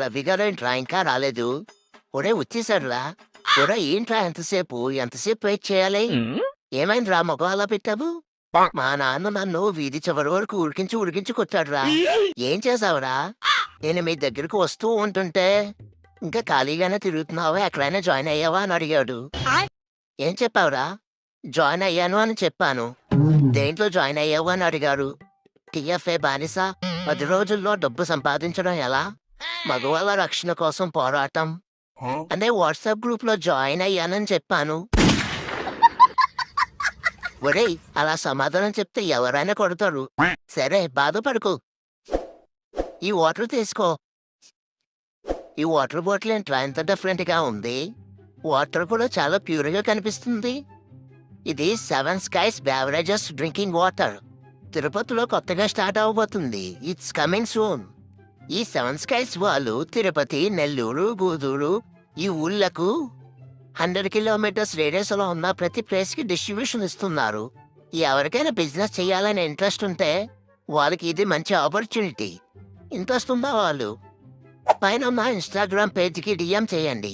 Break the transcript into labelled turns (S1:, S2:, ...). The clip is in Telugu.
S1: రవి గారేంట్రా ఇంకా రాలేదు? ఒరేయ్ వచ్చేసాడురా. ఒరేయ్ ఏంట్రా ఎంతసేపు వెయిట్ చేయాలి? ఏమైందిరా మొఖం అలా పెట్టావు? మా నాన్న నన్ను వీధి చివరి వరకు ఉరికించి కొట్టాడురా. ఏం చేసావురా? నేను మీ దగ్గరకు వస్తూ ఉంటుంటే ఇంకా ఖాళీగానే తిరుగుతున్నావా, ఎక్కడైనా జాయిన్ అయ్యావా అని అడిగాడు. ఏం చెప్పావురా? జాయిన్ అయ్యాను అని చెప్పాను. దేంట్లో జాయిన్ అయ్యావు అని అడిగారు. టీఎఫ్ఏ బానిస 10 రోజుల్లో డబ్బు సంపాదించడం ఎలా, మగవాళ్ళ రక్షణ కోసం పోరాటం అనే వాట్సాప్ గ్రూప్ లో జాయిన్ అయ్యానని చెప్పాను. ఒరేయ్ అలా సమాధానం చెప్తే ఎవరైనా కొడతారు. సరే బాధపడుకో, ఈ వాటర్ తీసుకో. ఈ వాటర్ బాటిల్ ఏంట్రా ఎంత డిఫరెంట్ గా ఉంది? వాటర్ కూడా చాలా ప్యూర్ గా కనిపిస్తుంది. ఇది 7 స్కైస్ బెవరేజెస్ డ్రింకింగ్ వాటర్. తిరుపతిలో కొత్తగా స్టార్ట్ అవబోతుంది. It's coming soon. ఈ 7 స్కైస్ వాళ్ళు తిరుపతి, నెల్లూరు, గూడూరు ఈ ఊళ్ళకు 100 కిలోమీటర్స్ రేడియస్ లో ఉన్న ప్రతి ప్లేస్ కి డిస్ట్రిబ్యూషన్ ఇస్తున్నారు. ఎవరికైనా బిజినెస్ చేయాలనే ఇంట్రెస్ట్ ఉంటే వాళ్ళకి ఇది మంచి ఆపర్చునిటీ. ఇంట్రెస్ట్ ఉందా వాళ్ళు పైన ఉన్న ఇన్స్టాగ్రామ్ పేజ్కి డిఎం చేయండి.